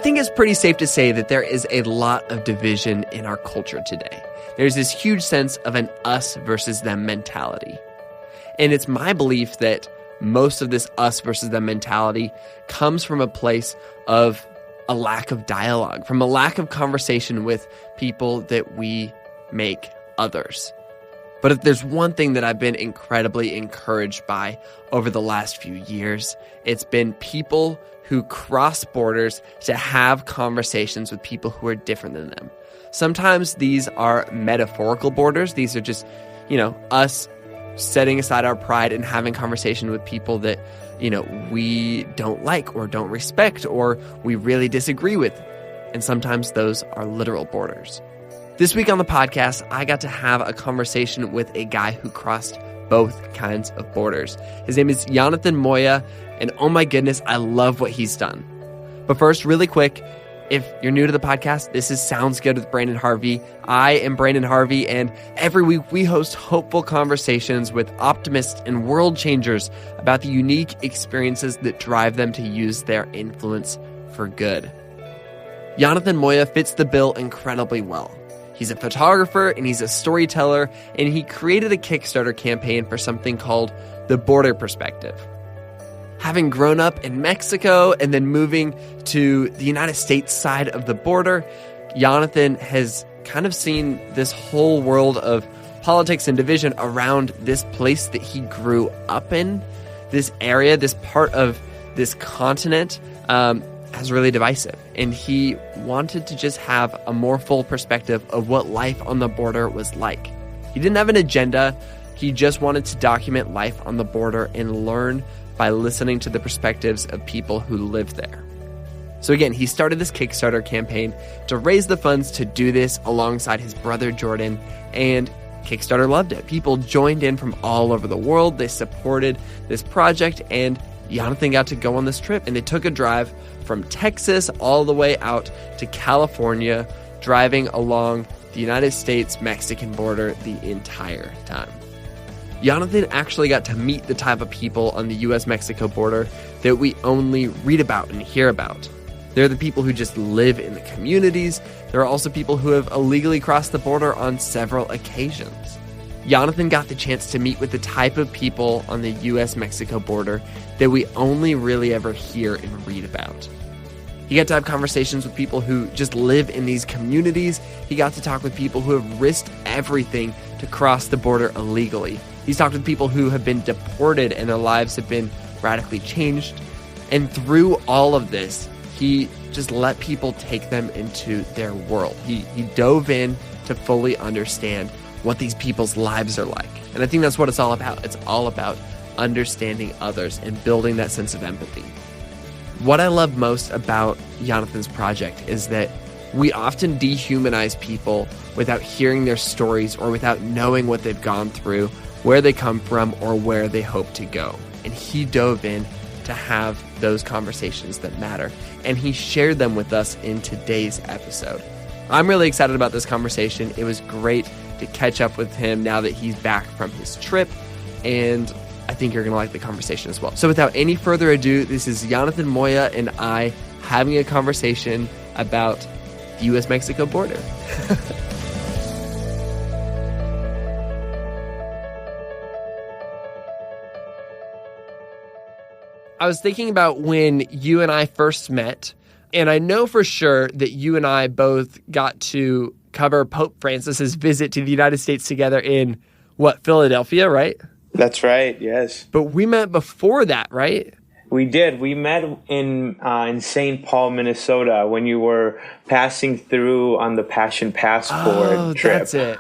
think it's pretty safe to say that there is a lot of division in our culture today. There's this huge sense of an us versus them mentality. And it's my belief that most of this us versus them mentality comes from a place of a lack of dialogue, from a lack of conversation with people that we make others. But if there's one thing that I've been incredibly encouraged by over the last few years, it's been people who cross borders to have conversations with people who are different than them. Sometimes these are metaphorical borders. These are just, us setting aside our pride and having conversation with people that, we don't like or don't respect or we really disagree with. And sometimes those are literal borders. This week on the podcast, I got to have a conversation with a guy who crossed both kinds of borders. His name is Yonathan Moya, and oh my goodness, I love what he's done. But first, really quick, if you're new to the podcast, this is Sounds Good with Brandon Harvey. I am Brandon Harvey, and every week we host hopeful conversations with optimists and world changers about the unique experiences that drive them to use their influence for good. Yonathan Moya fits the bill incredibly well. He's a photographer and he's a storyteller, and he created a Kickstarter campaign for something called The Border Perspective. Having grown up in Mexico and then moving to the United States side of the border, Yonathan has kind of seen this whole world of politics and division around this place that he grew up in, this area, this part of this continent, as really divisive. And he wanted to just have a more full perspective of what life on the border was like. He didn't have an agenda. He just wanted to document life on the border and learn by listening to the perspectives of people who live there. So again, he started this Kickstarter campaign to raise the funds to do this alongside his brother Jordan, and Kickstarter loved it. People joined in from all over the world. They supported this project, and Yonathan got to go on this trip, and they took a drive from Texas all the way out to California, driving along the United States-Mexican border the entire time. Yonathan actually got to meet the type of people on the U.S.-Mexico border that we only read about and hear about. They're the people who just live in the communities. There are also people who have illegally crossed the border on several occasions. Yonathan got the chance to meet with the type of people on the U.S.-Mexico border that we only really ever hear and read about. He got to have conversations with people who just live in these communities. He got to talk with people who have risked everything to cross the border illegally. He's talked with people who have been deported and their lives have been radically changed. And through all of this, he just let people take them into their world. He dove in to fully understand what these people's lives are like. And I think that's what it's all about. It's all about understanding others and building that sense of empathy. What I love most about Yonathan's project is that we often dehumanize people without hearing their stories or without knowing what they've gone through, where they come from, or where they hope to go. And he dove in to have those conversations that matter. And he shared them with us in today's episode. I'm really excited about this conversation. It was great to catch up with him now that he's back from his trip. And I think you're going to like the conversation as well. So without any further ado, this is Yonathan Moya and I having a conversation about the U.S.-Mexico border. I was thinking about when you and I first met, and I know for sure that you and I both got to cover Pope Francis's visit to the United States together in, Philadelphia, right? That's right, yes. But we met before that, right? We did. We met in St. Paul, Minnesota, when you were passing through on the Passion Passport trip. That's it.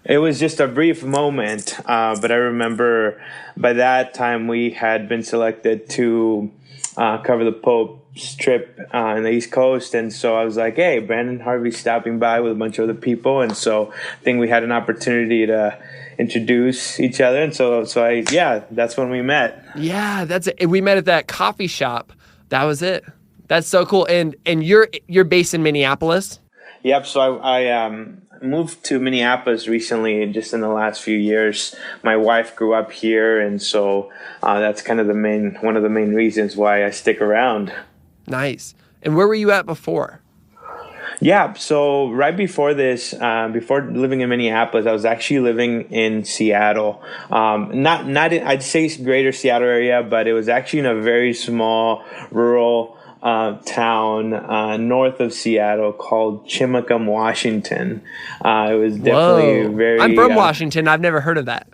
It was just a brief moment, but I remember by that time we had been selected to cover the Pope's trip on the East Coast, and so I was like, hey, Brandon Harvey's stopping by with a bunch of other people, and so I think we had an opportunity to introduce each other, and so that's when we met. Yeah, that's it. We met at that coffee shop. That was it. That's so cool. And you're based in Minneapolis? Yep, so I moved to Minneapolis recently, just in the last few years. My wife grew up here, and so that's kind of one of the main reasons why I stick around. Nice. And where were you at before? Yeah, so right before this, before living in Minneapolis, I was actually living in Seattle. Not in, I'd say greater Seattle area, but it was actually in a very small rural town north of Seattle called Chimacum, Washington. It was definitely Whoa. very. I'm from Washington. I've never heard of that.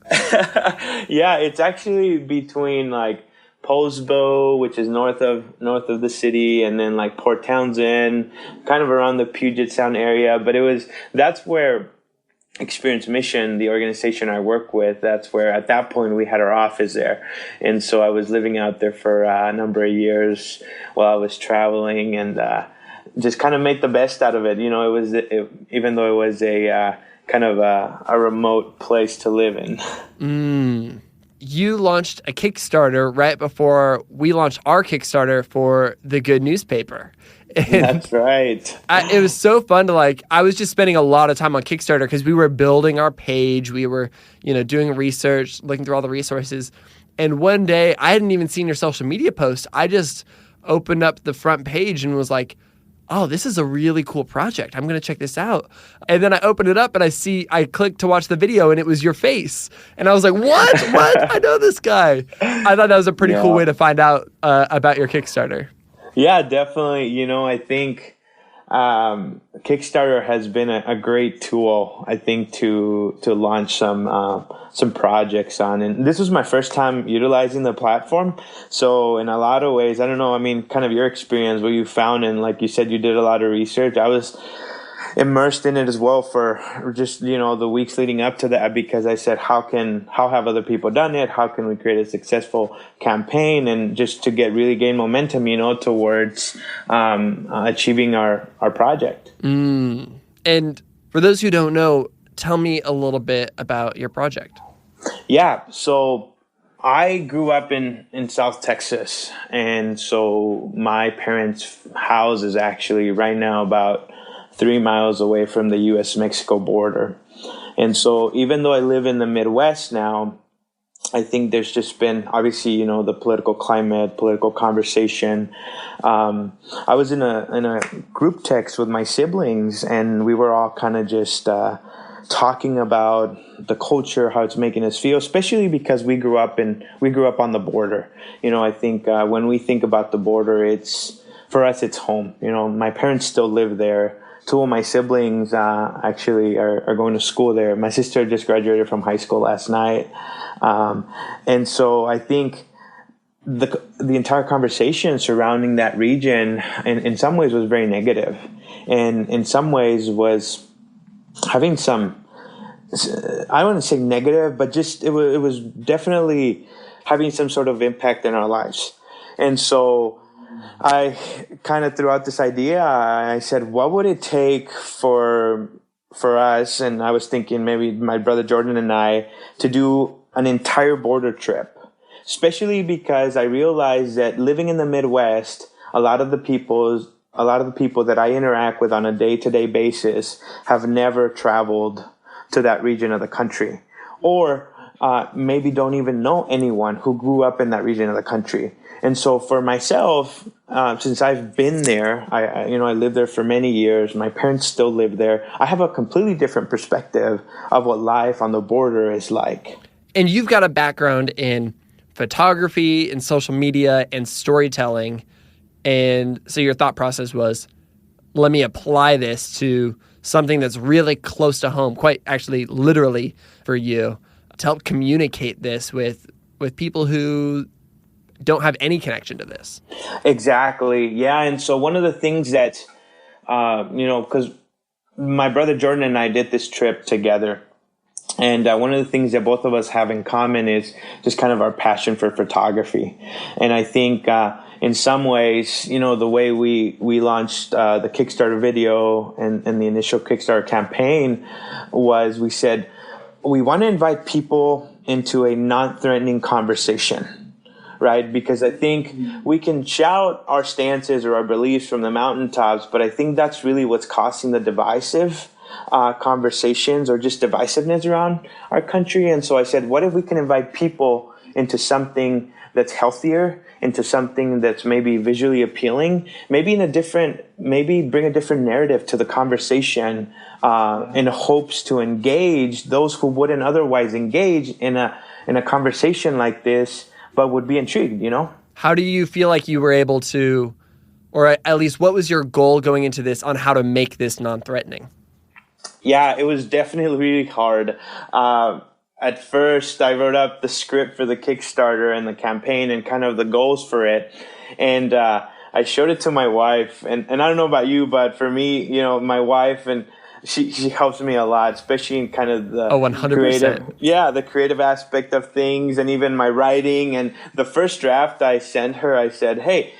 Yeah, it's actually between like Posbo, which is north of the city, and then like Port Townsend, kind of around the Puget Sound area. But that's where Experience Mission, the organization I work with, that's where at that point we had our office there. And so I was living out there for a number of years while I was traveling, and just kind of make the best out of it. You know, even though it was a kind of a remote place to live in. You launched a Kickstarter right before we launched our Kickstarter for the Good newspaper. And that's right. It was so fun to I was just spending a lot of time on Kickstarter because we were building our page. We were, doing research, looking through all the resources. And one day I hadn't even seen your social media post. I just opened up the front page and was like, oh, this is a really cool project. I'm going to check this out. And then I opened it up and I clicked to watch the video and it was your face. And I was like, what? I know this guy. I thought that was a pretty cool way to find out about your Kickstarter. Yeah, definitely. I think Kickstarter has been a great tool, I think, to launch some projects on. And this was my first time utilizing the platform. So in a lot of ways, I don't know, kind of your experience, what you found, and like you said, you did a lot of research. I was immersed in it as well for just, the weeks leading up to that, because I said, how have other people done it? How can we create a successful campaign? And just to gain momentum, towards achieving our project. And for those who don't know, tell me a little bit about your project. Yeah. So I grew up in South Texas. And so my parents' house is actually right now about 3 miles away from the U.S.-Mexico border. And so even though I live in the Midwest now, I think there's just been, obviously, the political climate, political conversation. I was in a group text with my siblings, and we were all kind of just talking about the culture, how it's making us feel, especially because we grew up on the border. I think when we think about the border, for us, it's home. My parents still live there. Two of my siblings actually are going to school there. My sister just graduated from high school last night. And so I think the entire conversation surrounding that region in some ways was very negative, and in some ways was having some, I don't want to say negative, but just it was definitely having some sort of impact in our lives. And so I kind of threw out this idea. I said, what would it take for us? And I was thinking maybe my brother Jordan and I to do an entire border trip, especially because I realized that living in the Midwest, a lot of the people that I interact with on a day-to-day basis have never traveled to that region of the country, or maybe don't even know anyone who grew up in that region of the country. And so for myself, since I've been there, I lived there for many years. My parents still live there. I have a completely different perspective of what life on the border is like. And you've got a background in photography and social media and storytelling. And so your thought process was, let me apply this to something that's really close to home, quite actually literally for you, to help communicate this with people who don't have any connection to this. Exactly. Yeah. And so one of the things that, because my brother Jordan and I did this trip together. And one of the things that both of us have in common is just kind of our passion for photography. And I think in some ways, the way we launched the Kickstarter video and the initial Kickstarter campaign was, we said, we want to invite people into a non-threatening conversation, right? Because I think we can shout our stances or our beliefs from the mountaintops, but I think that's really what's causing the divisive conversations or just divisiveness around our country. And so I said, what if we can invite people into something that's healthier, into something that's maybe visually appealing, maybe bring a different narrative to the conversation, in hopes to engage those who wouldn't otherwise engage in a conversation like this, but would be intrigued, How do you feel like you were able to, or at least what was your goal going into this on how to make this non-threatening? Yeah, it was definitely really hard. At first, I wrote up the script for the Kickstarter and the campaign and kind of the goals for it. And I showed it to my wife. And I don't know about you, but for me, my wife, and she helps me a lot, especially in kind of the 100%. the creative aspect of things, and even my writing. And the first draft I sent her, I said, "Hey,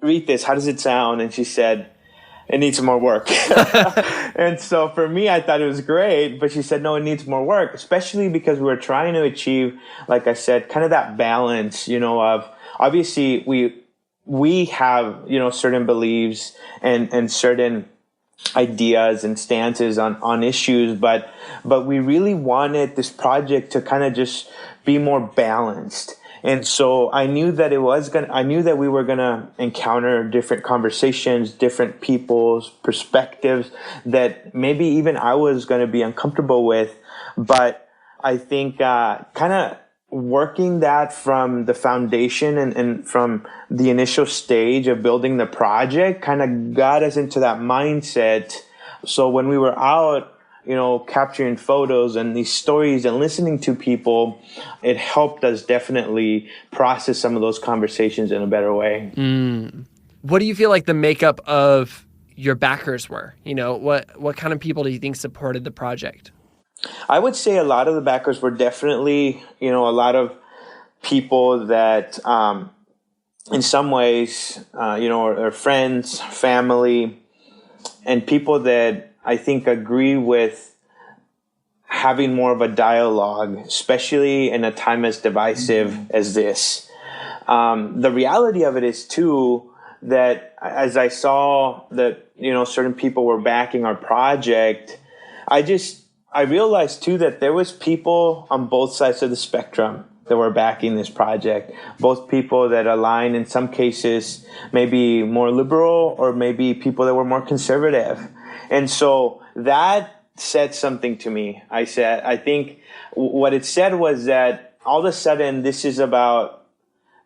read this. How does it sound?" And she said, "It needs some more work." And so for me, I thought it was great, but she said, "No, it needs more work," especially because we were trying to achieve, like I said, kind of that balance, of obviously we have, certain beliefs and certain ideas and stances on issues, but we really wanted this project to kind of just be more balanced. And so I knew that we were gonna encounter different conversations, different people's perspectives that maybe even I was gonna be uncomfortable with. But I think kind of working that from the foundation and from the initial stage of building the project kind of got us into that mindset. So when we were out, capturing photos and these stories and listening to people, it helped us definitely process some of those conversations in a better way. What do you feel like the makeup of your backers were? What kind of people do you think supported the project? I would say a lot of the backers were definitely, a lot of people that, in some ways, are friends, family, and people that I think agree with having more of a dialogue, especially in a time as divisive as this. The reality of it is too, that as I saw that, certain people were backing our project, I realized too that there was people on both sides of the spectrum that were backing this project. Both people that align in some cases, maybe more liberal, or maybe people that were more conservative. And so that said something to me. I think what it said was that all of a sudden this is about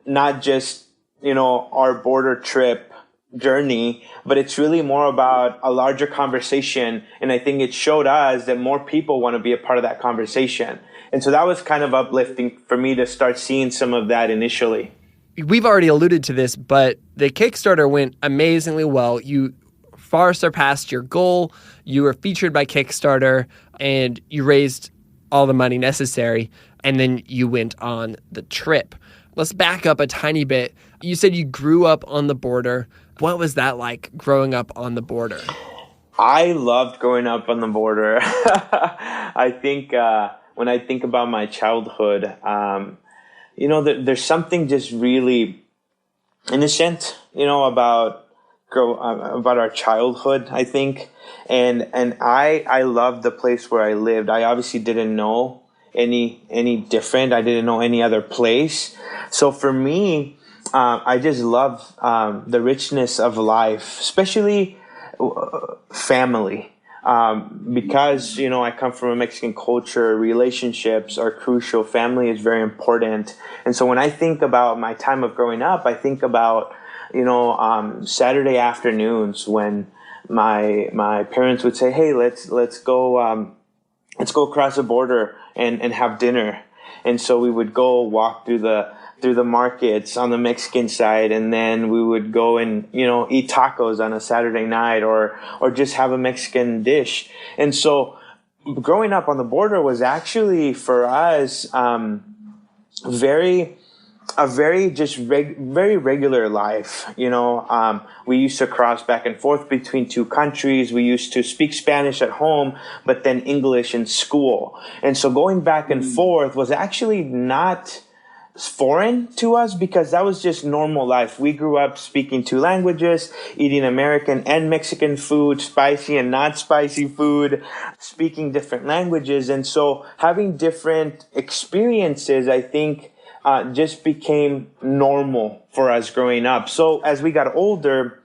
not just, our border trip journey, but it's really more about a larger conversation. And I think it showed us that more people want to be a part of that conversation. And so that was kind of uplifting for me to start seeing some of that initially. We've already alluded to this, but the Kickstarter went amazingly well. You far surpassed your goal. You were featured by Kickstarter and you raised all the money necessary. And then you went on the trip. Let's back up a tiny bit. You said you grew up on the border. What was that like growing up on the border? I loved growing up on the border. I think when I think about my childhood, there's something just really innocent, about our childhood, I think. And I loved the place where I lived. I obviously didn't know any different. I didn't know any other place. So for me, I just love the richness of life, especially family. Because, I come from a Mexican culture, relationships are crucial. Family is very important. And so when I think about my time of growing up, I think about, Saturday afternoons when my parents would say, "Hey, let's go across the border and have dinner." And so we would go walk through the markets on the Mexican side, and then we would go and eat tacos on a Saturday night, or just have a Mexican dish. And so growing up on the border was actually for us very regular life. We used to cross back and forth between two countries. We used to speak Spanish at home, but then English in school. And so going back and forth was actually not foreign to us, because that was just normal life. We grew up speaking two languages, eating American and Mexican food, spicy and not spicy food, speaking different languages. And so having different experiences, I think, just became normal for us growing up. So as we got older,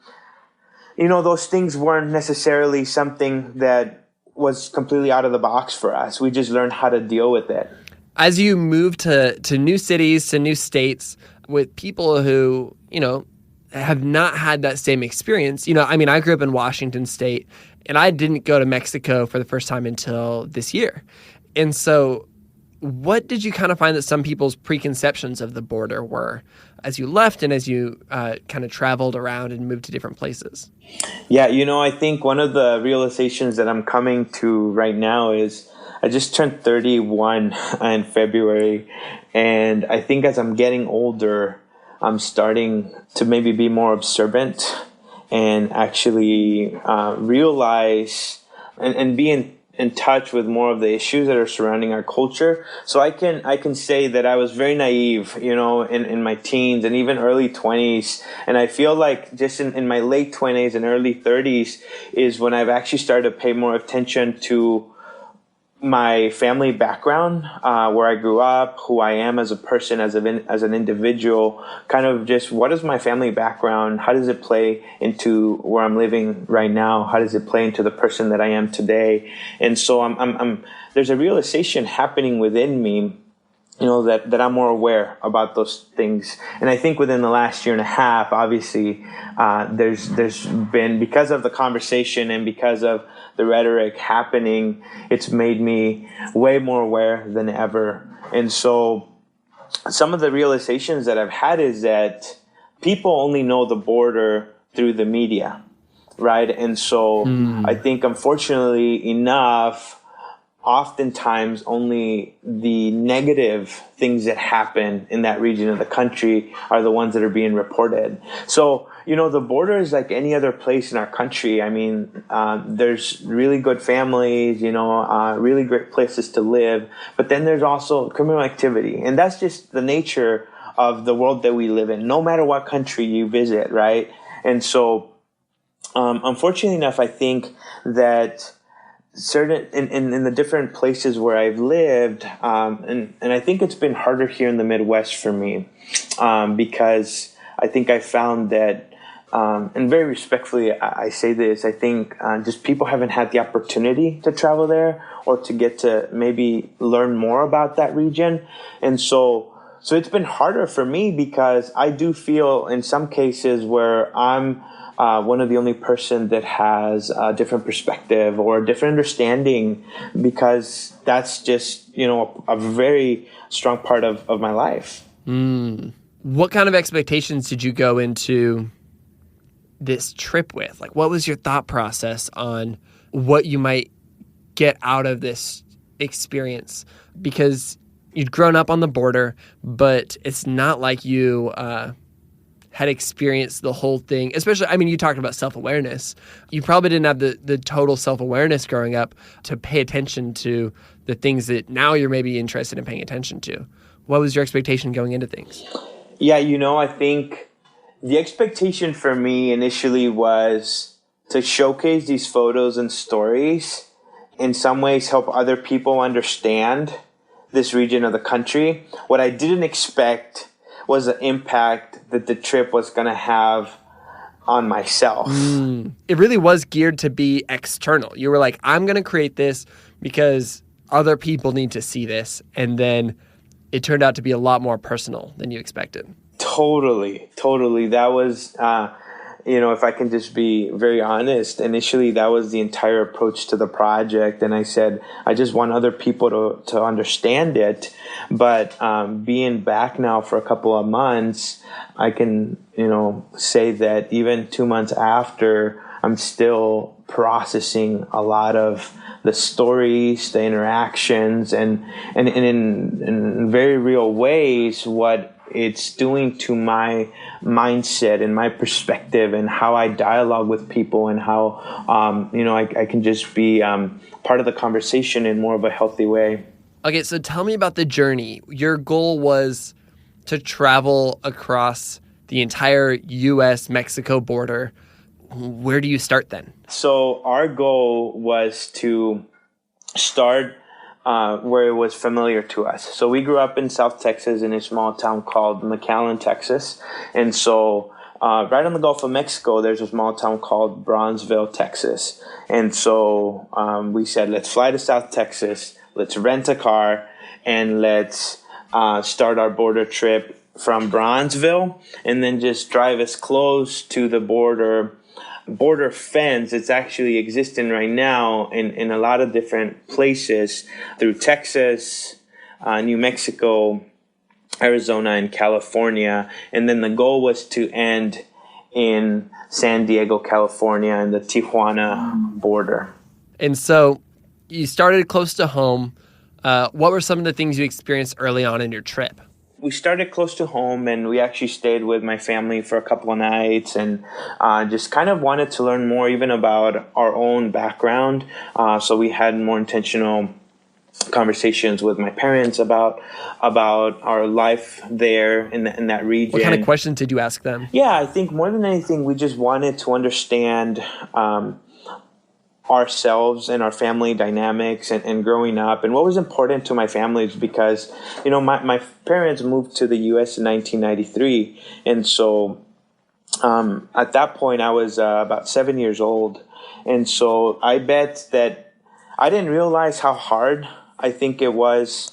those things weren't necessarily something that was completely out of the box for us. We just learned how to deal with it. As you move to new cities, to new states, with people who, have not had that same experience. I grew up in Washington State, and I didn't go to Mexico for the first time until this year. And so what did you kind of find that some people's preconceptions of the border were as you left and as you kind of traveled around and moved to different places? Yeah, I think one of the realizations that I'm coming to right now is I just turned 31 in February. And I think as I'm getting older, I'm starting to maybe be more observant and actually realize and be in touch with more of the issues that are surrounding our culture. So I can say that I was very naive, in my teens and even early 20s. And I feel like just in my late 20s and early 30s is when I've actually started to pay more attention to my family background, where I grew up, who I am as a person, as an individual, kind of just what is my family background? How does it play into where I'm living right now? How does it play into the person that I am today? And so I'm there's a realization happening within me, that I'm more aware about those things. And I think within the last year and a half, obviously, there's been, because of the conversation and because of the rhetoric happening, it's made me way more aware than ever. And so some of the realizations that I've had is that people only know the border through the media, right? And so I think, unfortunately enough, oftentimes only the negative things that happen in that region of the country are the ones that are being reported. So, the border is like any other place in our country. I mean, there's really good families, really great places to live, but then there's also criminal activity. And that's just the nature of the world that we live in, no matter what country you visit, right? And so, unfortunately enough, I think that certain in the different places where I've lived, and I think it's been harder here in the Midwest for me, because I think I found that, and very respectfully I say this, I think just people haven't had the opportunity to travel there or to get to maybe learn more about that region. And so it's been harder for me, because I do feel in some cases where I'm one of the only person that has a different perspective or a different understanding, because that's just, a very strong part of my life. What kind of expectations did you go into this trip with? Like, what was your thought process on what you might get out of this experience? Because you'd grown up on the border, but it's not like you had experienced the whole thing. Especially, you talked about self-awareness. You probably didn't have the total self-awareness growing up to pay attention to the things that now you're maybe interested in paying attention to. What was your expectation going into things? Yeah, I think the expectation for me initially was to showcase these photos and stories, in some ways help other people understand this region of the country. What I didn't expect was the impact that the trip was going to have on myself. It really was geared to be external. You were like, I'm going to create this because other people need to see this. And then it turned out to be a lot more personal than you expected. Totally. That was, if I can just be very honest, initially that was the entire approach to the project. And I said, I just want other people to understand it. But being back now for a couple of months, I can, say that even 2 months after, I'm still processing a lot of the stories, the interactions, and in very real ways, what it's doing to my mindset and my perspective and how I dialogue with people and how, I can just be part of the conversation in more of a healthy way. Okay, so tell me about the journey. Your goal was to travel across the entire U.S.-Mexico border. Where do you start then? So our goal was to start where it was familiar to us. So we grew up in South Texas in a small town called McAllen, Texas. And so right on the Gulf of Mexico, there's a small town called Bronzeville, Texas. And so we said, let's fly to South Texas, let's rent a car, and let's start our border trip from Bronzeville, and then just drive as close to the border fence that's actually existing right now in a lot of different places through Texas, New Mexico, Arizona, and California. And then the goal was to end in San Diego, California, and the Tijuana border. And so you started close to home. What were some of the things you experienced early on in your trip? We started close to home, and we actually stayed with my family for a couple of nights, and just kind of wanted to learn more even about our own background. So we had more intentional conversations with my parents about our life there in that region. What kind of questions did you ask them? Yeah, I think more than anything, we just wanted to understand ourselves and our family dynamics and growing up. And what was important to my family is because, my parents moved to the U.S. in 1993. And so at that point, I was about 7 years old. And so I bet that I didn't realize how hard I think it was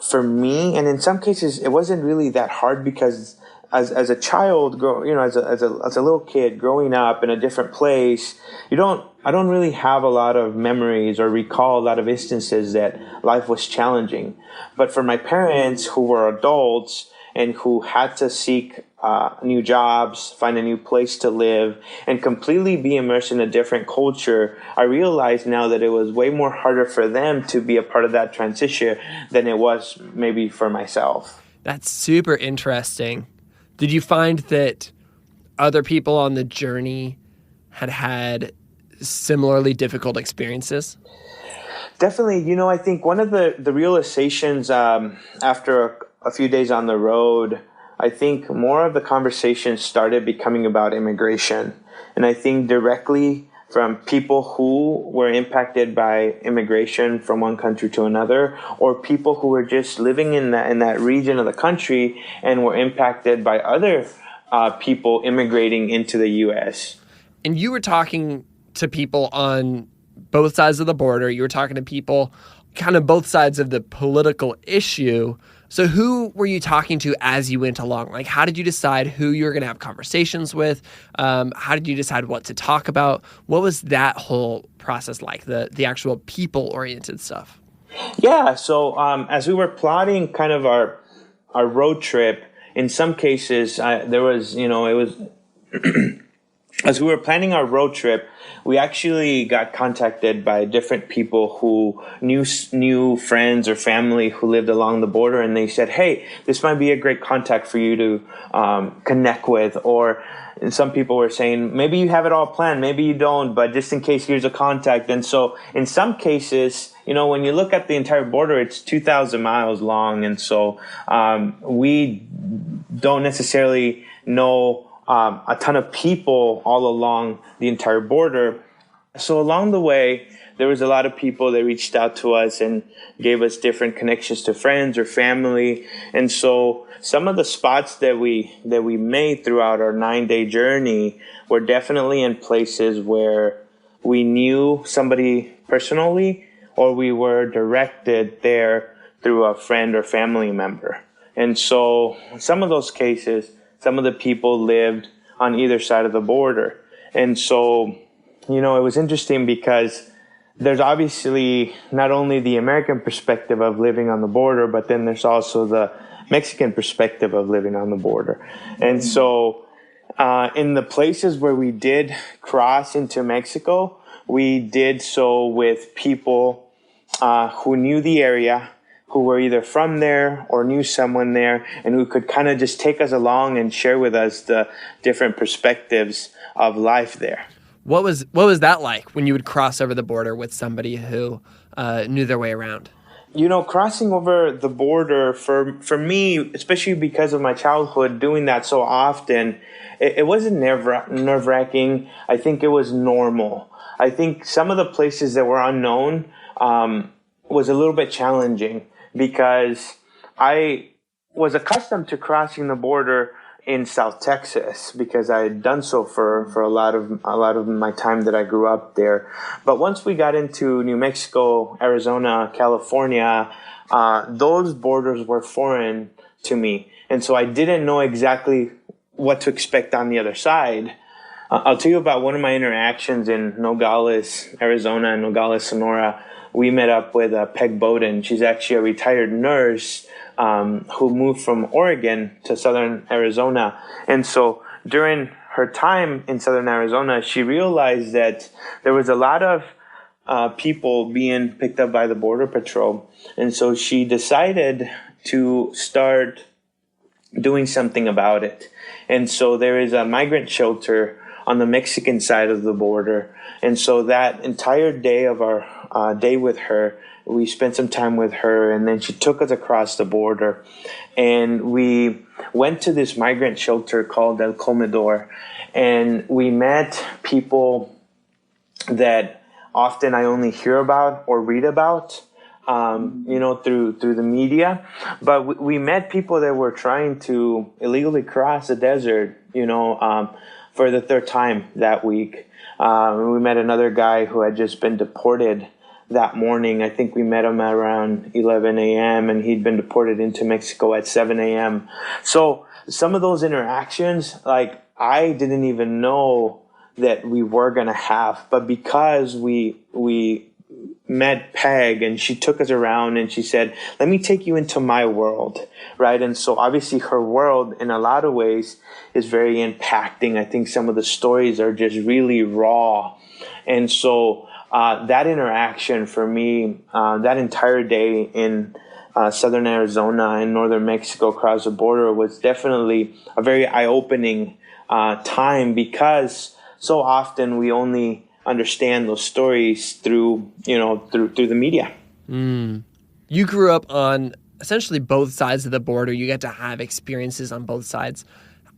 for me. And in some cases, it wasn't really that hard because as a child, as a little kid growing up in a different place, I don't really have a lot of memories or recall a lot of instances that life was challenging. But for my parents, who were adults and who had to seek new jobs, find a new place to live, and completely be immersed in a different culture, I realize now that it was way more harder for them to be a part of that transition than it was maybe for myself. That's super interesting. Did you find that other people on the journey had similarly difficult experiences? Definitely. I think one of the realizations after a few days on the road, I think more of the conversation started becoming about immigration. And I think directly from people who were impacted by immigration from one country to another, or people who were just living in that region of the country and were impacted by other people immigrating into the U.S. And you were talking to people on both sides of the border. You were talking to people kind of both sides of the political issue. So who were you talking to as you went along? Like, how did you decide who you were going to have conversations with? How did you decide what to talk about? What was that whole process like, the actual people-oriented stuff? Yeah, so as we were plotting kind of our road trip, in some cases, there was, it was... As we were planning our road trip, we actually got contacted by different people who knew friends or family who lived along the border, and they said, hey, this might be a great contact for you to connect with. Or some people were saying, maybe you have it all planned, maybe you don't, but just in case, here's a contact. And so in some cases, when you look at the entire border, it's 2,000 miles long. And so we don't necessarily know a ton of people all along the entire border. So along the way, there was a lot of people that reached out to us and gave us different connections to friends or family. And so some of the spots that we made throughout our 9-day journey were definitely in places where we knew somebody personally, or we were directed there through a friend or family member. And so in some of those cases, some of the people lived on either side of the border. And so, it was interesting because there's obviously not only the American perspective of living on the border, but then there's also the Mexican perspective of living on the border. And so in the places where we did cross into Mexico, we did so with people who knew the area, who were either from there or knew someone there, and who could kind of just take us along and share with us the different perspectives of life there. What was that like when you would cross over the border with somebody who knew their way around? Crossing over the border for me, especially because of my childhood, doing that so often, it wasn't nerve-wracking. I think it was normal. I think some of the places that were unknown, was a little bit challenging because I was accustomed to crossing the border in South Texas because I had done so for a lot of my time that I grew up there. But once we got into New Mexico, Arizona, California, those borders were foreign to me. And so I didn't know exactly what to expect on the other side. I'll tell you about one of my interactions in Nogales, Arizona, and Nogales, Sonora. We met up with Peg Bowden. She's actually a retired nurse who moved from Oregon to southern Arizona. And so during her time in southern Arizona, she realized that there was a lot of people being picked up by the Border Patrol. And so she decided to start doing something about it. And so there is a migrant shelter on the Mexican side of the border. And so that entire day of our day with her, we spent some time with her, and then she took us across the border. And we went to this migrant shelter called El Comedor, and we met people that often I only hear about or read about, through the media. But we met people that were trying to illegally cross the desert, for the third time that week. We met another guy who had just been deported that morning. I think we met him at around 11 a.m. and he'd been deported into Mexico at 7 a.m. So some of those interactions, I didn't even know that we were going to have, but because we met Peg and she took us around and she said, let me take you into my world, right? And so obviously her world in a lot of ways is very impacting. I think some of the stories are just really raw. And so that interaction for me, that entire day in southern Arizona and northern Mexico across the border was definitely a very eye-opening time, because so often we only understand those stories through the media. You grew up on essentially both sides of the border. You get to have experiences on both sides.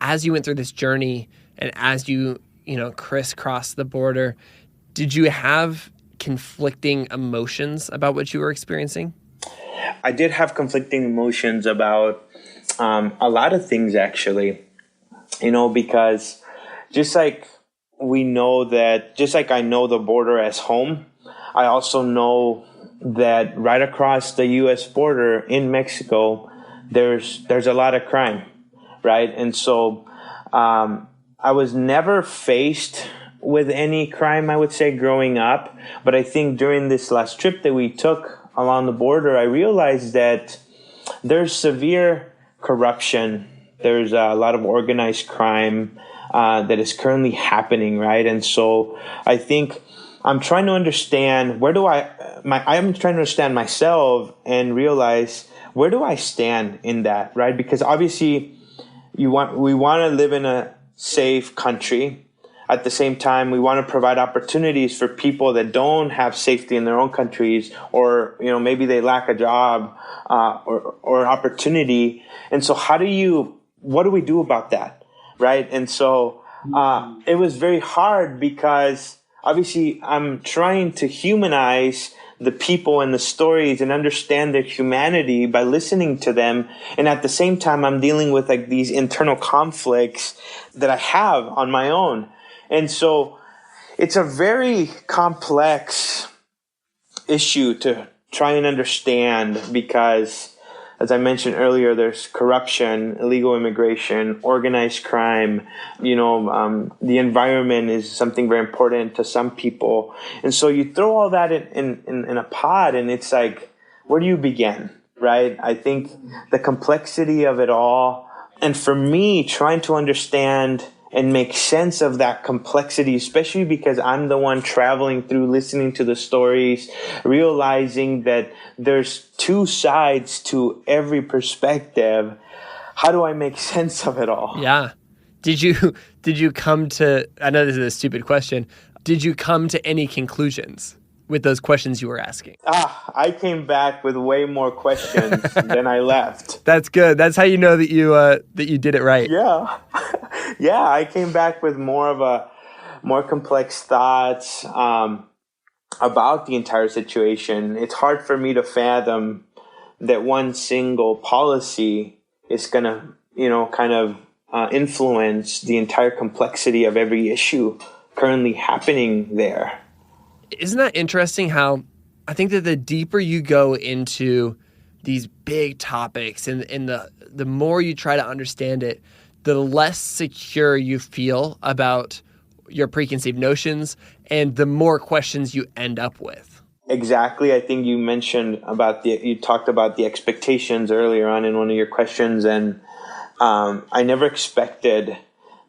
As you went through this journey and as you crisscrossed the border, did you have conflicting emotions about what you were experiencing? I did have conflicting emotions about a lot of things, actually, because just like I know the border as home, I also know that right across the U.S. border in Mexico, there's a lot of crime, right? And so I was never faced with any crime, I would say, growing up. But I think during this last trip that we took along the border, I realized that there's severe corruption. There's a lot of organized crime that is currently happening, right? And so I think I'm trying to understand I'm trying to understand myself and realize, where do I stand in that, right? Because obviously we want to live in a safe country. At the same time, we want to provide opportunities for people that don't have safety in their own countries, or maybe they lack a job or opportunity. And so what do we do about that, right? And so it was very hard, because obviously I'm trying to humanize the people and the stories and understand their humanity by listening to them. And at the same time, I'm dealing with these internal conflicts that I have on my own. And so it's a very complex issue to try and understand, because, as I mentioned earlier, there's corruption, illegal immigration, organized crime. The environment is something very important to some people. And so you throw all that in a pot, and it's like, where do you begin, right? I think the complexity of it all, and for me, trying to understand and make sense of that complexity, especially because I'm the one traveling through, listening to the stories, realizing that there's two sides to every perspective. How do I make sense of it all? Yeah. Did you come to, I know this is a stupid question, did you come to any conclusions with those questions you were asking? I came back with way more questions than I left. That's good. That's how you know that you did it right. Yeah. Yeah, I came back with more complex thoughts. about the entire situation, it's hard for me to fathom that one single policy is going to, kind of influence the entire complexity of every issue currently happening there. Isn't that interesting how I think that the deeper you go into these big topics and the more you try to understand it, the less secure you feel about your preconceived notions and the more questions you end up with. Exactly. I think you mentioned you talked about the expectations earlier on in one of your questions, and I never expected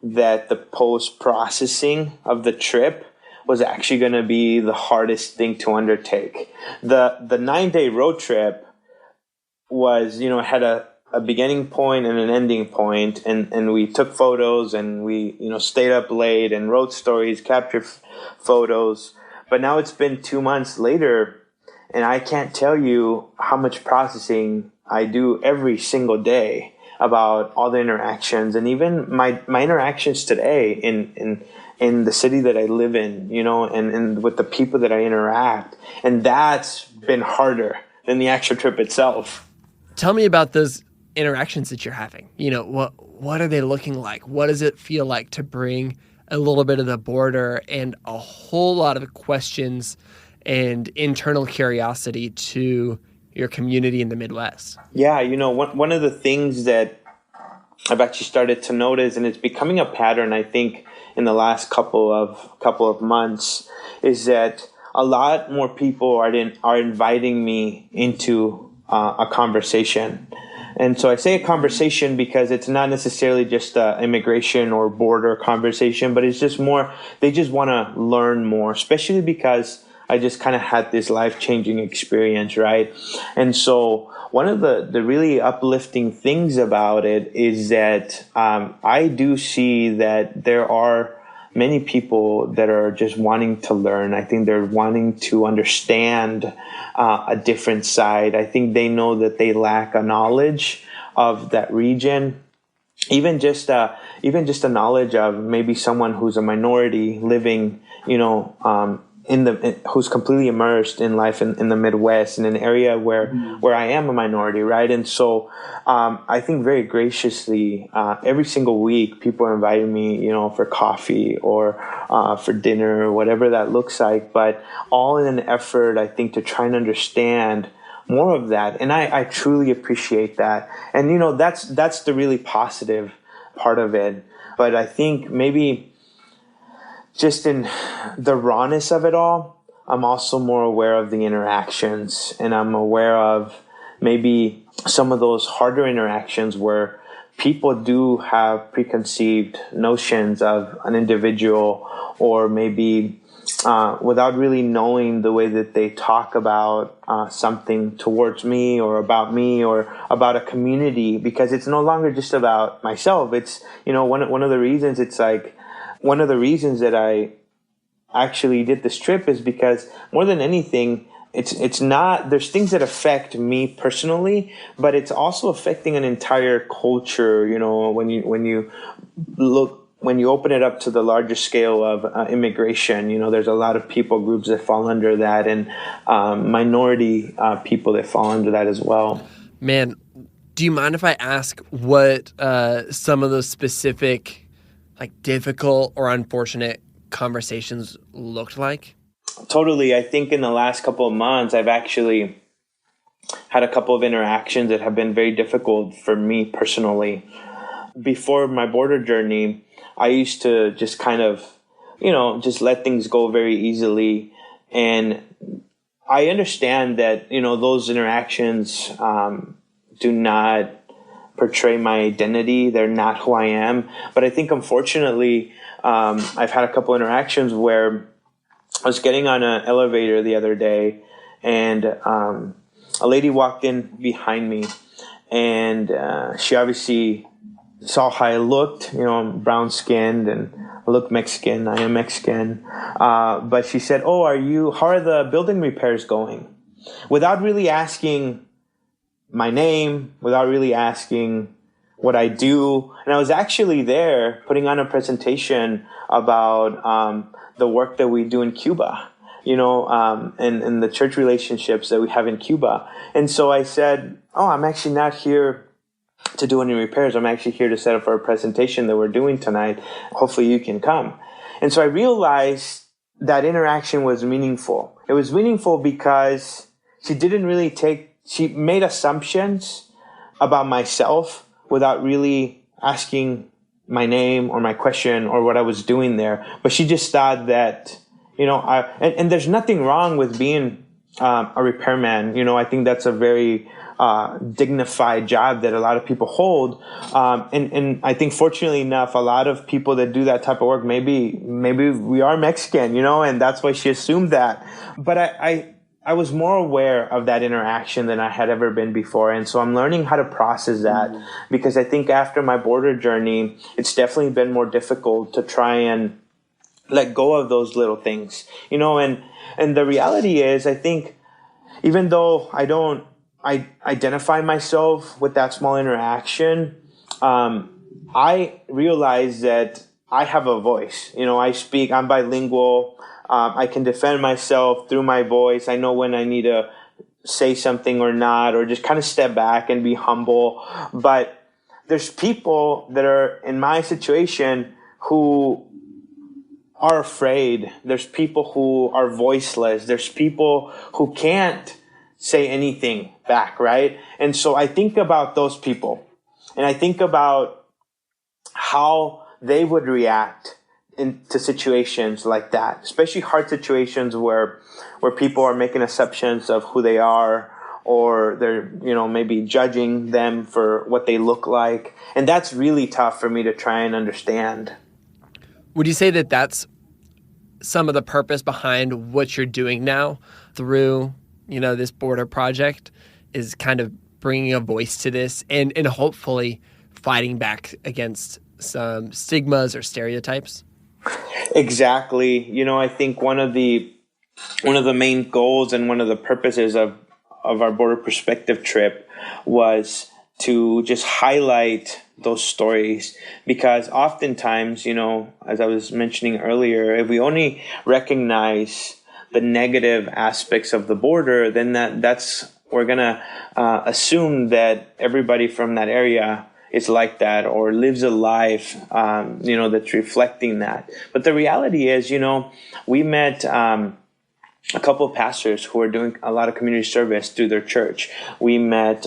that the post-processing of the trip was actually going to be the hardest thing to undertake. The 9-day road trip was, had a beginning point and an ending point, and we took photos and we, stayed up late and wrote stories, captured photos. But now it's been 2 months later, and I can't tell you how much processing I do every single day about all the interactions, and even my interactions today in the city that I live in, and with the people that I interact. And that's been harder than the actual trip itself. Tell me about those interactions that you're having. What are they looking like? What does it feel like to bring a little bit of the border and a whole lot of questions and internal curiosity to your community in the Midwest? Yeah, one of the things that I've actually started to notice, and it's becoming a pattern, I think, in the last couple of months, is that a lot more people are inviting me into a conversation. And so I say a conversation because it's not necessarily just an immigration or border conversation, but it's just more, they just want to learn more, especially because I just kind of had this life-changing experience, right? And so one of the really uplifting things about it is that I do see that there are many people that are just wanting to learn. I think they're wanting to understand a different side. I think they know that they lack a knowledge of that region. Even just a knowledge of maybe someone who's a minority living, who's completely immersed in life in the Midwest, in an area where I am a minority, right? And so I think very graciously every single week people are inviting me, for coffee or for dinner or whatever that looks like, but all in an effort, I think, to try and understand more of that. And I truly appreciate that. And that's the really positive part of it. But I think maybe just in the rawness of it all, I'm also more aware of the interactions, and I'm aware of maybe some of those harder interactions where people do have preconceived notions of an individual, or maybe without really knowing the way that they talk about something towards me or about a community, because it's no longer just about myself. It's, one of the reasons it's like, one of the reasons that I actually did this trip is because more than anything, it's not, there's things that affect me personally, but it's also affecting an entire culture. When you open it up to the larger scale of immigration, there's a lot of people groups that fall under that, and minority people that fall under that as well. Man, do you mind if I ask what some of those specific, difficult or unfortunate conversations looked like? Totally. I think in the last couple of months, I've actually had a couple of interactions that have been very difficult for me personally. Before my border journey, I used to just kind of, just let things go very easily. And I understand that, those interactions do not portray my identity. They're not who I am. But I think, unfortunately, I've had a couple interactions where I was getting on an elevator the other day, and a lady walked in behind me, and she obviously saw how I looked. I'm brown-skinned, and I look Mexican. I am Mexican. But she said, how are the building repairs going? Without really asking my name, without really asking what I do. And I was actually there putting on a presentation about the work that we do in Cuba. and the church relationships that we have in Cuba. And so I said, I'm actually not here to do any repairs. I'm actually here to set up for a presentation that we're doing tonight. Hopefully you can come. And so I realized that interaction was meaningful. It was meaningful because she made assumptions about myself without really asking my name or my question or what I was doing there. But she just thought that, and there's nothing wrong with being a repairman. I think that's a very dignified job that a lot of people hold. And I think fortunately enough, a lot of people that do that type of work, maybe we are Mexican, and that's why she assumed that. But I was more aware of that interaction than I had ever been before. And so I'm learning how to process that because I think after my border journey, it's definitely been more difficult to try and let go of those little things, and the reality is, I think even though I identify myself with that small interaction, I realize that I have a voice. I speak, I'm bilingual. I can defend myself through my voice. I know when I need to say something or not, or just kind of step back and be humble. But there's people that are in my situation who are afraid. There's people who are voiceless. There's people who can't say anything back, right? And so I think about those people, and I think about how they would react into situations like that, especially hard situations where people are making assumptions of who they are, or they're, maybe judging them for what they look like. And that's really tough for me to try and understand. Would you say that that's some of the purpose behind what you're doing now through, this border project, is kind of bringing a voice to this and hopefully fighting back against some stigmas or stereotypes? Exactly. I think one of the main goals and one of the purposes of our border perspective trip was to just highlight those stories, because oftentimes, as I was mentioning earlier, if we only recognize the negative aspects of the border, then we're going to assume that everybody from that area is like that or lives a life, that's reflecting that. But the reality is, we met a couple of pastors who are doing a lot of community service through their church. We met,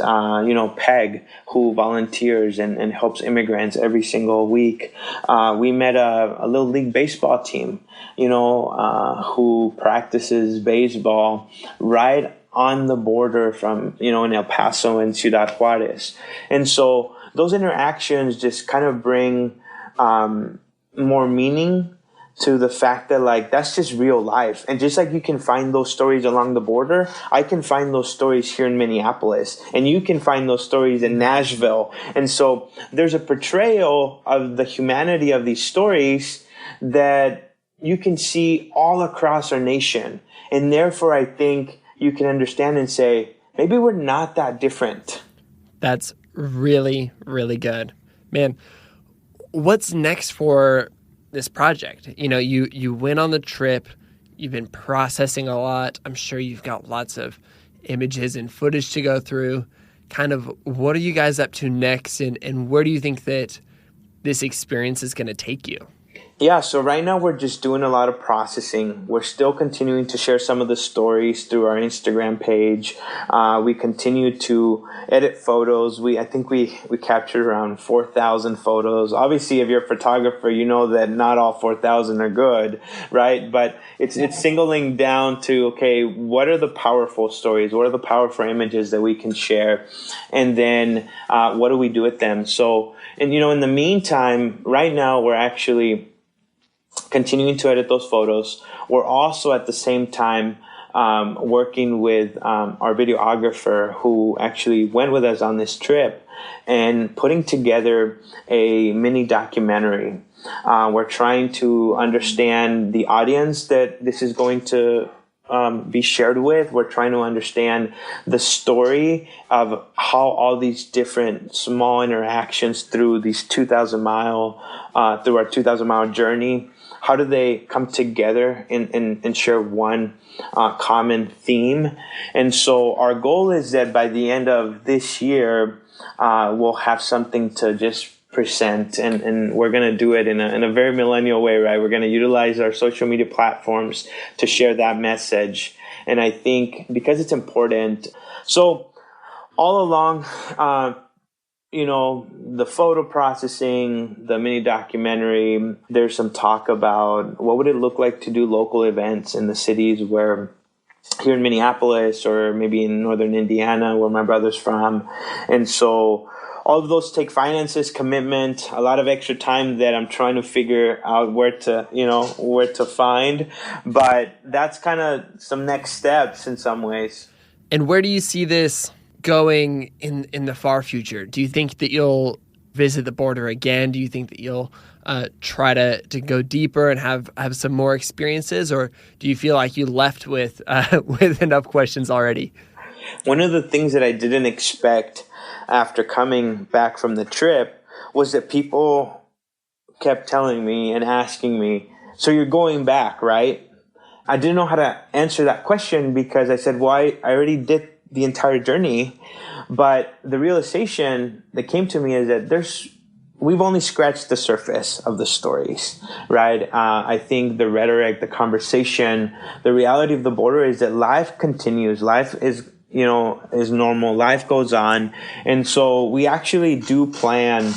Peg, who volunteers and helps immigrants every single week. We met a little league baseball team, who practices baseball right on the border from, in El Paso and Ciudad Juarez. And so those interactions just kind of bring more meaning to the fact that that's just real life. And just like you can find those stories along the border, I can find those stories here in Minneapolis, and you can find those stories in Nashville. And so there's a portrayal of the humanity of these stories that you can see all across our nation. And therefore, I think you can understand and say, maybe we're not that different. That's really, really good. Man, what's next for this project? You went on the trip, you've been processing a lot. I'm sure you've got lots of images and footage to go through. Kind of what are you guys up to next, and where do you think that this experience is going to take you? Yeah, so right now we're just doing a lot of processing. We're still continuing to share some of the stories through our Instagram page. We continue to edit photos. I think we captured around 4,000 photos. Obviously, if you're a photographer, you know that not all 4,000 are good, right? But it's singling down to, okay, what are the powerful stories? What are the powerful images that we can share? And then what do we do with them? So, and in the meantime, right now we're actually continuing to edit those photos. We're also at the same time working with our videographer who actually went with us on this trip and putting together a mini documentary. We're trying to understand the audience that this is going to be shared with. We're trying to understand the story of how all these different small interactions through these 2,000 mile, through our 2,000 mile journey, how do they come together and share one common theme? And so our goal is that by the end of this year, we'll have something to just present, and we're going to do it in a very millennial way, right? We're going to utilize our social media platforms to share that message. And I think because it's important. So all along, the photo processing, the mini documentary, there's some talk about what would it look like to do local events in the cities where, here in Minneapolis or maybe in northern Indiana where my brother's from. And so all of those take finances, commitment, a lot of extra time that I'm trying to figure out where to find. But that's kind of some next steps in some ways. And where do you see this going in the far future? Do you think that you'll visit the border again? Do you think that you'll try to go deeper and have some more experiences? Or do you feel like you left with enough questions already? One of the things that I didn't expect after coming back from the trip was that people kept telling me and asking me, so you're going back, right? I didn't know how to answer that question because I said, well, I already did the entire journey. But the realization that came to me is that we've only scratched the surface of the stories, right? I think the rhetoric, the conversation, the reality of the border is that life continues. Life is normal. Life goes on. And so we actually do plan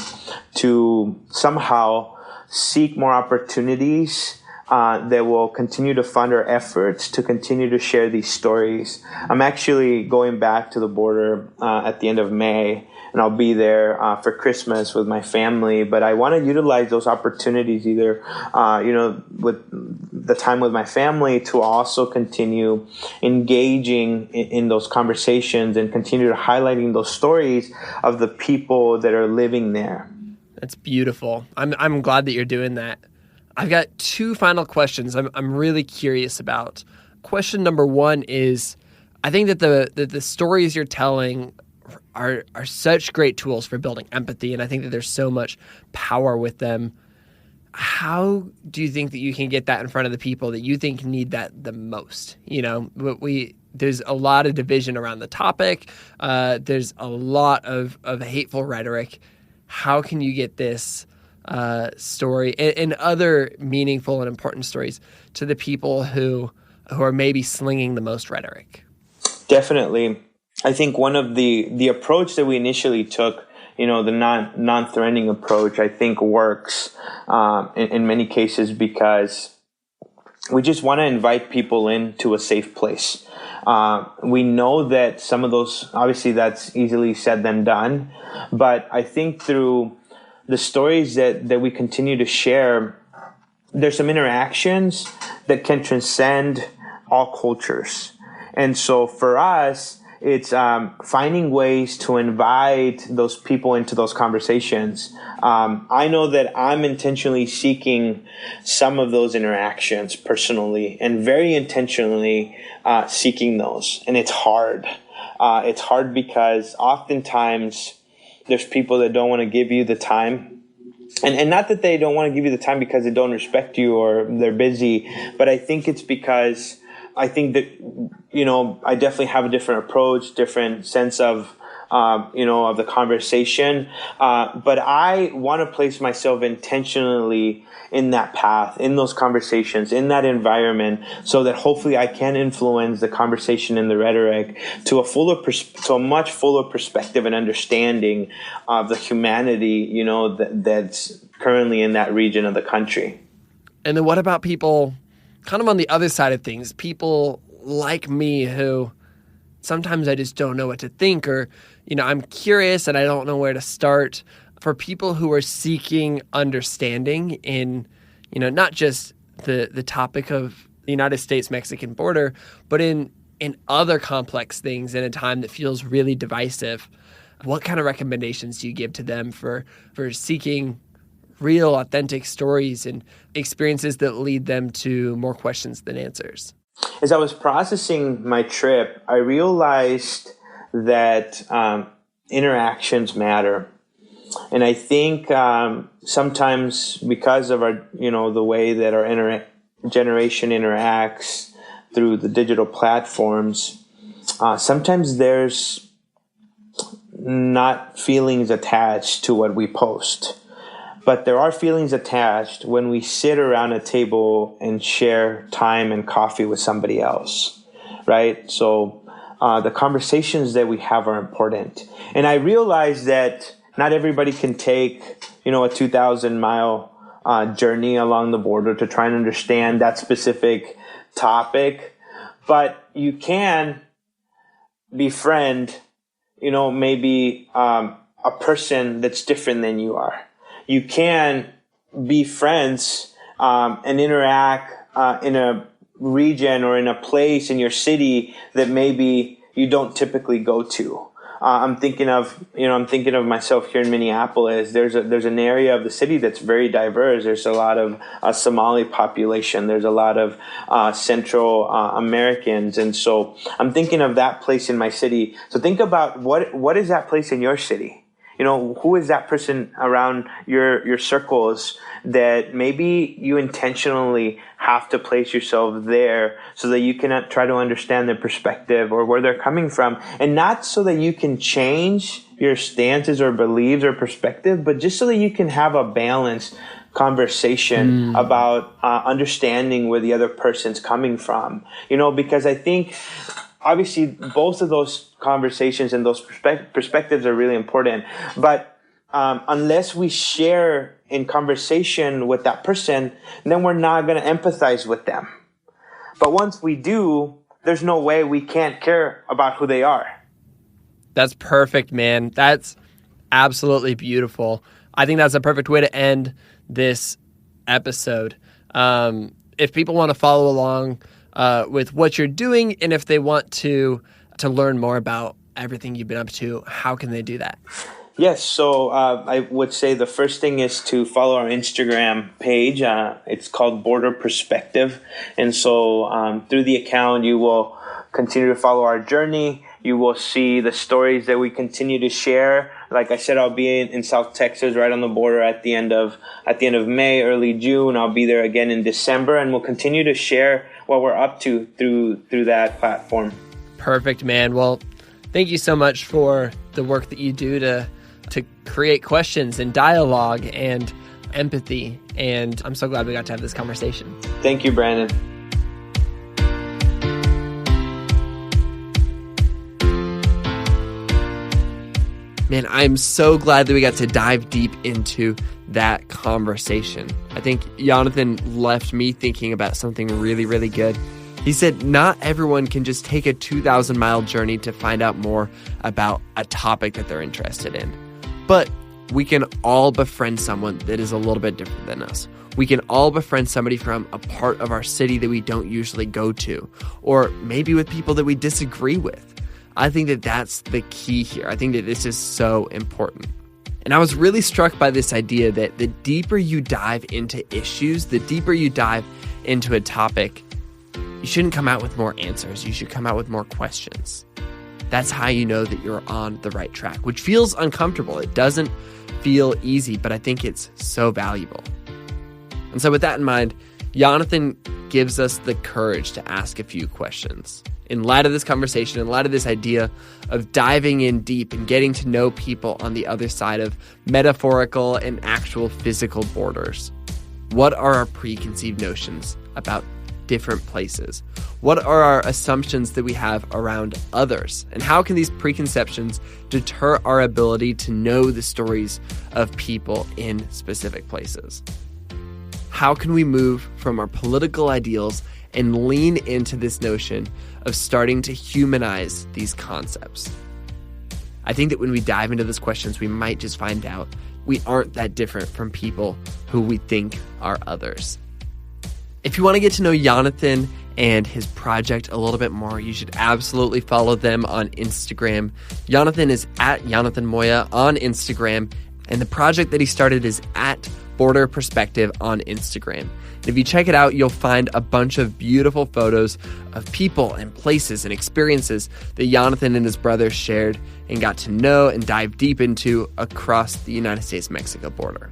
to somehow seek more opportunities that will continue to fund our efforts to continue to share these stories. I'm actually going back to the border at the end of May, and I'll be there for Christmas with my family. But I want to utilize those opportunities either, with the time with my family to also continue engaging in those conversations and continue to highlighting those stories of the people that are living there. That's beautiful. I'm glad that you're doing that. I've got two final questions I'm really curious about. Question number one is, I think that the stories you're telling are such great tools for building empathy, and I think that there's so much power with them. How do you think that you can get that in front of the people that you think need that the most? There's a lot of division around the topic. There's a lot of hateful rhetoric. How can you get this story and other meaningful and important stories to the people who are maybe slinging the most rhetoric? Definitely. I think one of the approach that we initially took, the non-threatening approach, I think works in many cases because we just want to invite people into a safe place. We know that some of those, obviously that's easily said than done, but I think through the stories that we continue to share, there's some interactions that can transcend all cultures. And so for us, it's finding ways to invite those people into those conversations. I know that I'm intentionally seeking some of those interactions personally and very intentionally seeking those. And it's hard. It's hard because oftentimes there's people that don't want to give you the time. And not that they don't want to give you the time because they don't respect you or they're busy, but I think it's because I think that, I definitely have a different approach, different sense of the conversation. But I want to place myself intentionally in that path, in those conversations, in that environment, so that hopefully I can influence the conversation and the rhetoric to a much fuller perspective and understanding of the humanity, that's currently in that region of the country. And then what about people kind of on the other side of things, people like me who sometimes I just don't know what to think, or, I'm curious and I don't know where to start. For people who are seeking understanding in, not just the topic of the United States-Mexican border, but in other complex things in a time that feels really divisive, what kind of recommendations do you give to them for seeking real, authentic stories and experiences that lead them to more questions than answers? As I was processing my trip, I realized that interactions matter. And I think sometimes because of our, the way that our generation interacts through the digital platforms, sometimes there's not feelings attached to what we post. But there are feelings attached when we sit around a table and share time and coffee with somebody else, right? So the conversations that we have are important. And I realize that not everybody can take, a 2,000-mile journey along the border to try and understand that specific topic. But you can befriend, maybe a person that's different than you are. You can be friends and interact in a region or in a place in your city that maybe you don't typically go to. I'm thinking of myself here in Minneapolis. There's an area of the city that's very diverse. There's a lot of Somali population. There's a lot of Central Americans, and so I'm thinking of that place in my city. So think about what is that place in your city? Who is that person around your circles that maybe you intentionally have to place yourself there so that you can try to understand their perspective or where they're coming from, and not so that you can change your stances or beliefs or perspective, but just so that you can have a balanced conversation about understanding where the other person's coming from. Because I think obviously both of those conversations and those perspectives are really important, but unless we share in conversation with that person, then we're not going to empathize with them. But once we do, there's no way we can't care about who they are. That's perfect, man. That's absolutely beautiful. I think that's a perfect way to end this episode. If people want to follow along with what you're doing, and if they want to learn more about everything you've been up to, how can they do that? Yes, so I would say the first thing is to follow our Instagram page. It's called Border Perspective. And so through the account, you will continue to follow our journey. You will see the stories that we continue to share. Like I said, I'll be in South Texas, right on the border at the end of May, early June. I'll be there again in December, and we'll continue to share what we're up to through that platform. Perfect, man. Well, thank you so much for the work that you do to create questions and dialogue and empathy. And I'm so glad we got to have this conversation. Thank you, Brandon. Man, I'm so glad that we got to dive deep into that conversation. I think Yonathan left me thinking about something really, really good. He said not everyone can just take a 2,000-mile journey to find out more about a topic that they're interested in. But we can all befriend someone that is a little bit different than us. We can all befriend somebody from a part of our city that we don't usually go to, or maybe with people that we disagree with. I think that that's the key here. I think that this is so important. And I was really struck by this idea that the deeper you dive into issues, the deeper you dive into a topic, you shouldn't come out with more answers. You should come out with more questions. That's how you know that you're on the right track, which feels uncomfortable. It doesn't feel easy, but I think it's so valuable. And so with that in mind, Yonathan gives us the courage to ask a few questions. In light of this conversation, in light of this idea of diving in deep and getting to know people on the other side of metaphorical and actual physical borders, what are our preconceived notions about different places? What are our assumptions that we have around others? And how can these preconceptions deter our ability to know the stories of people in specific places? How can we move from our political ideals and lean into this notion of starting to humanize these concepts? I think that when we dive into those questions, we might just find out we aren't that different from people who we think are others. If you want to get to know Yonathan and his project a little bit more, you should absolutely follow them on Instagram. Yonathan is at Yonathan Moya on Instagram, and the project that he started is at Border Perspective on Instagram. And if you check it out, you'll find a bunch of beautiful photos of people and places and experiences that Yonathan and his brothers shared and got to know and dive deep into across the United States-Mexico border.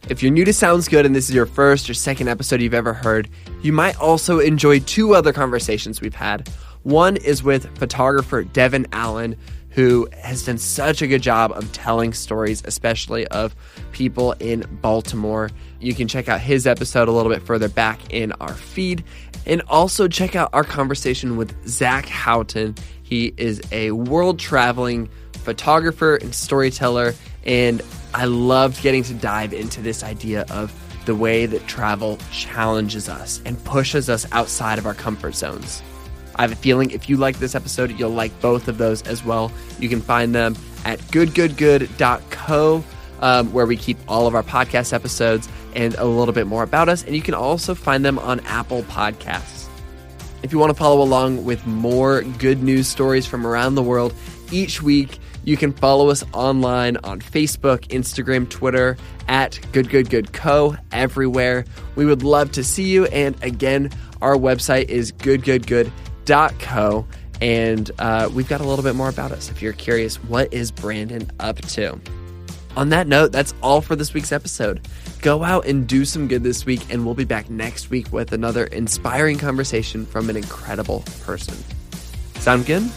If you're new to Sounds Good and this is your first or second episode you've ever heard, you might also enjoy two other conversations we've had. One is with photographer Devin Allen, who has done such a good job of telling stories, especially of people in Baltimore. You can check out his episode a little bit further back in our feed. And also check out our conversation with Zach Houghton. He is a world-traveling photographer and storyteller, and I loved getting to dive into this idea of the way that travel challenges us and pushes us outside of our comfort zones. I have a feeling if you like this episode, you'll like both of those as well. You can find them at goodgoodgood.co, where we keep all of our podcast episodes and a little bit more about us. And you can also find them on Apple Podcasts. If you want to follow along with more good news stories from around the world each week, you can follow us online on Facebook, Instagram, Twitter, at goodgoodgoodco, everywhere. We would love to see you. And again, our website is goodgoodgood.co. And we've got a little bit more about us if you're curious. What is Brandon up to? On that note, that's all for this week's episode. Go out and do some good this week, and we'll be back next week with another inspiring conversation from an incredible person. Sound good?